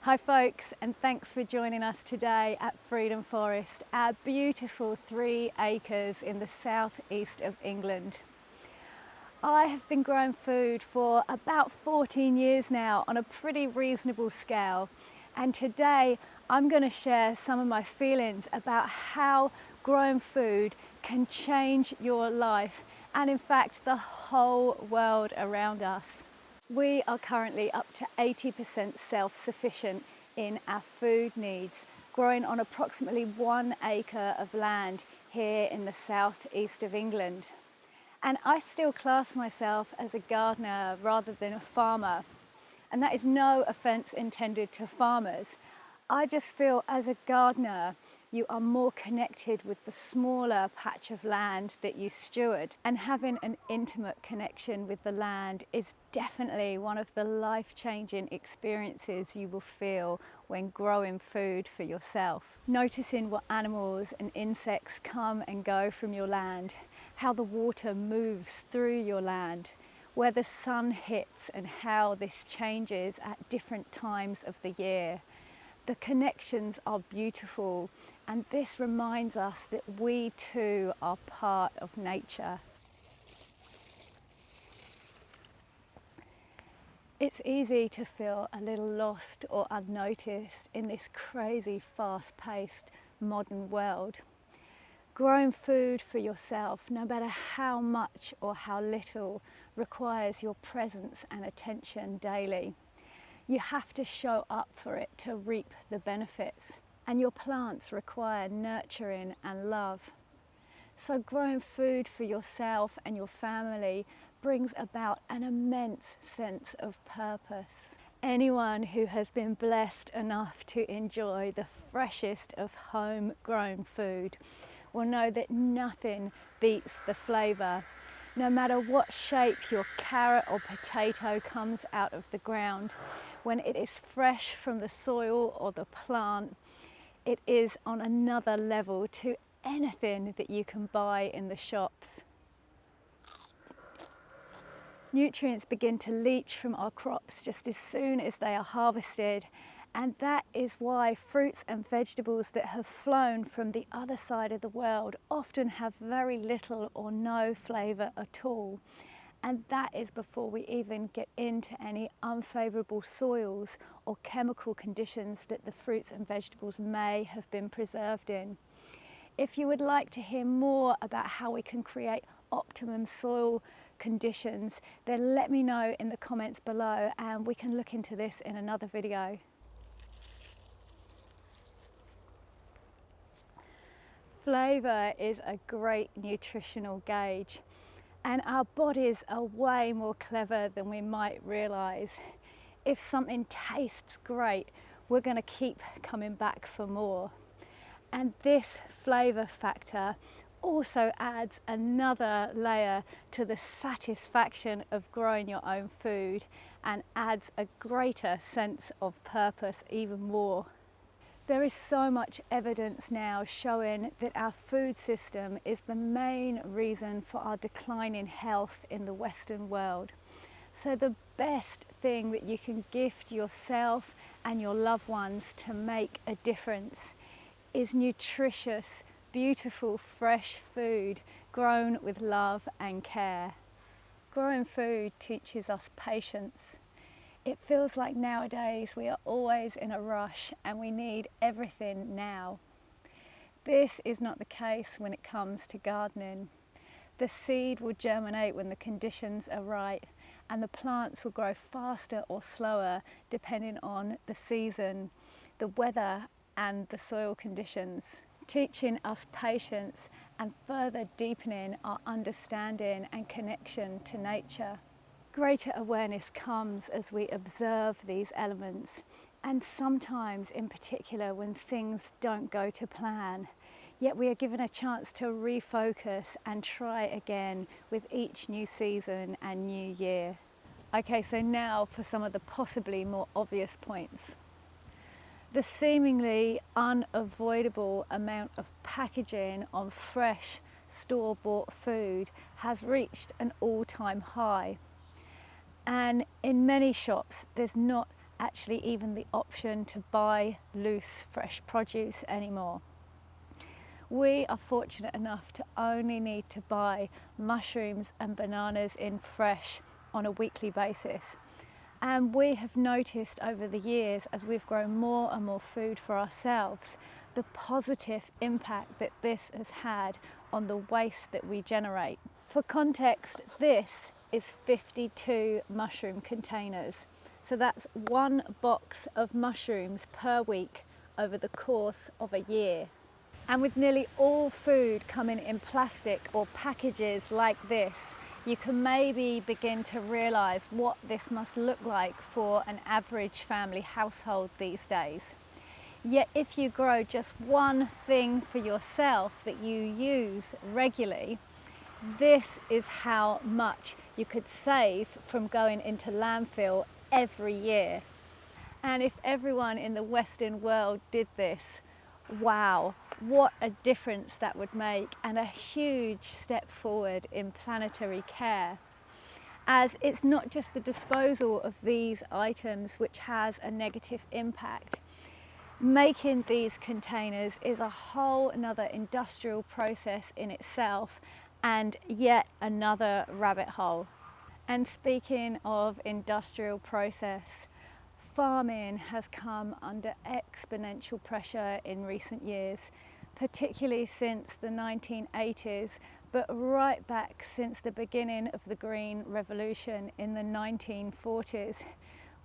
Hi folks, and thanks for joining us today at Freedom Forest, our beautiful 3 acres in the southeast of England. I have been growing food for about 14 years now on a pretty reasonable scale, and today I'm going to share some of my feelings about how growing food can change your life and in fact the whole world around us. We are currently up to 80% self-sufficient in our food needs, growing on approximately 1 acre of land here in the southeast of England. And I still class myself as a gardener rather than a farmer. And that is no offence intended to farmers. I just feel as a gardener, you are more connected with the smaller patch of land that you steward. And having an intimate connection with the land is definitely one of the life-changing experiences you will feel when growing food for yourself. Noticing what animals and insects come and go from your land, how the water moves through your land, where the sun hits and how this changes at different times of the year. The connections are beautiful, and this reminds us that we too are part of nature. It's easy to feel a little lost or unnoticed in this crazy, fast-paced modern world. Growing food for yourself, no matter how much or how little, requires your presence and attention daily. You have to show up for it to reap the benefits, and your plants require nurturing and love. So growing food for yourself and your family brings about an immense sense of purpose. Anyone who has been blessed enough to enjoy the freshest of homegrown food will know that nothing beats the flavour. No matter what shape your carrot or potato comes out of the ground, when it is fresh from the soil or the plant, it is on another level to anything that you can buy in the shops. Nutrients begin to leach from our crops just as soon as they are harvested, and that is why fruits and vegetables that have flown from the other side of the world often have very little or no flavour at all. And that is before we even get into any unfavourable soils or chemical conditions that the fruits and vegetables may have been preserved in. If you would like to hear more about how we can create optimum soil conditions, then let me know in the comments below and we can look into this in another video. Flavour is a great nutritional gauge, and our bodies are way more clever than we might realise. If something tastes great, we're going to keep coming back for more. And this flavour factor also adds another layer to the satisfaction of growing your own food and adds a greater sense of purpose even more. There is so much evidence now showing that our food system is the main reason for our decline in health in the Western world. So the best thing that you can gift yourself and your loved ones to make a difference is nutritious, beautiful, fresh food grown with love and care. Growing food teaches us patience. It feels like nowadays we are always in a rush and we need everything now. This is not the case when it comes to gardening. The seed will germinate when the conditions are right, and the plants will grow faster or slower depending on the season, the weather and the soil conditions, teaching us patience and further deepening our understanding and connection to nature. Greater awareness comes as we observe these elements, and sometimes in particular when things don't go to plan, yet we are given a chance to refocus and try again with each new season and new year. Okay, so now for some of the possibly more obvious points. The seemingly unavoidable amount of packaging on fresh store-bought food has reached an all-time high. And in many shops, there's not actually even the option to buy loose fresh produce anymore. We are fortunate enough to only need to buy mushrooms and bananas in fresh on a weekly basis. And we have noticed over the years, as we've grown more and more food for ourselves, the positive impact that this has had on the waste that we generate. For context, this is 52 mushroom containers. So that's one box of mushrooms per week over the course of a year. And with nearly all food coming in plastic or packages like this, you can maybe begin to realise what this must look like for an average family household these days. Yet if you grow just one thing for yourself that you use regularly, this is how much you could save from going into landfill every year. And if everyone in the Western world did this, wow, what a difference that would make, and a huge step forward in planetary care. As it's not just the disposal of these items which has a negative impact. Making these containers is a whole another industrial process in itself, and yet another rabbit hole. And speaking of industrial process, farming has come under exponential pressure in recent years, particularly since the 1980s, but right back since the beginning of the Green Revolution in the 1940s,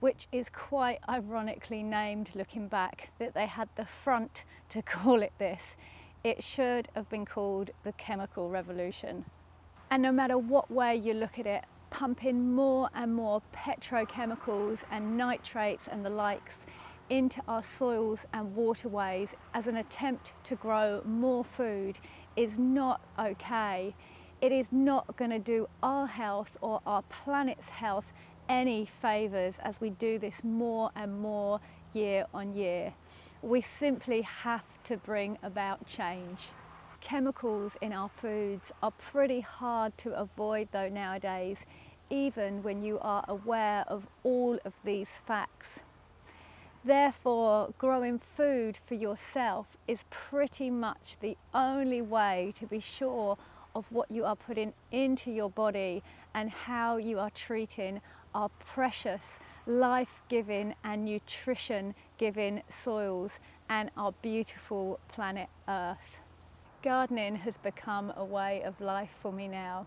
which is quite ironically named looking back, that they had the front to call it this. It should have been called the Chemical Revolution. And no matter what way you look at it, pumping more and more petrochemicals and nitrates and the likes into our soils and waterways as an attempt to grow more food is not okay. It is not going to do our health or our planet's health any favours as we do this more and more year on year. We simply have to bring about change. Chemicals in our foods are pretty hard to avoid though nowadays, even when you are aware of all of these facts. Therefore, growing food for yourself is pretty much the only way to be sure of what you are putting into your body and how you are treating our precious, life-giving and nutrition-giving soils and our beautiful planet Earth. Gardening has become a way of life for me now.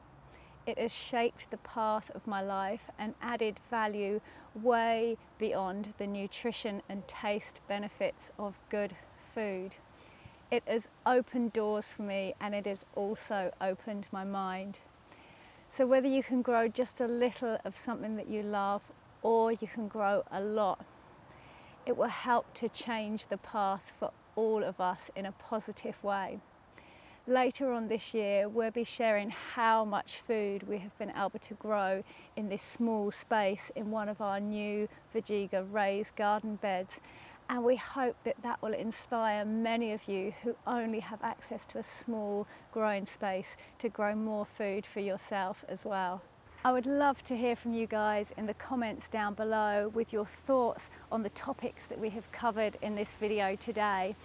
It has shaped the path of my life and added value way beyond the nutrition and taste benefits of good food. It has opened doors for me, and it has also opened my mind. So whether you can grow just a little of something that you love, or you can grow a lot, it will help to change the path for all of us in a positive way. Later on this year, we'll be sharing how much food we have been able to grow in this small space in one of our new Veggiga raised garden beds. And we hope that that will inspire many of you who only have access to a small growing space to grow more food for yourself as well. I would love to hear from you guys in the comments down below with your thoughts on the topics that we have covered in this video today.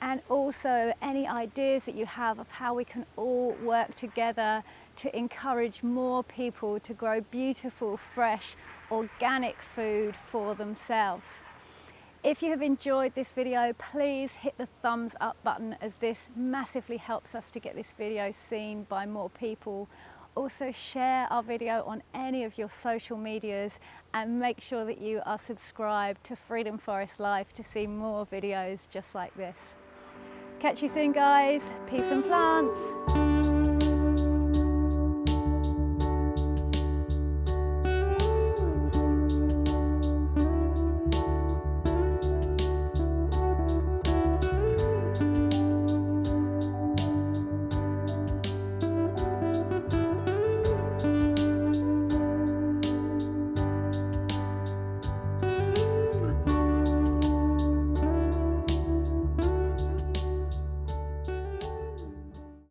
And also any ideas that you have of how we can all work together to encourage more people to grow beautiful, fresh, organic food for themselves. If you have enjoyed this video, please hit the thumbs up button, as this massively helps us to get this video seen by more people. Also share our video on any of your social medias and make sure that you are subscribed to Freedom Forest Life to see more videos just like this. Catch you soon guys, peace and plants.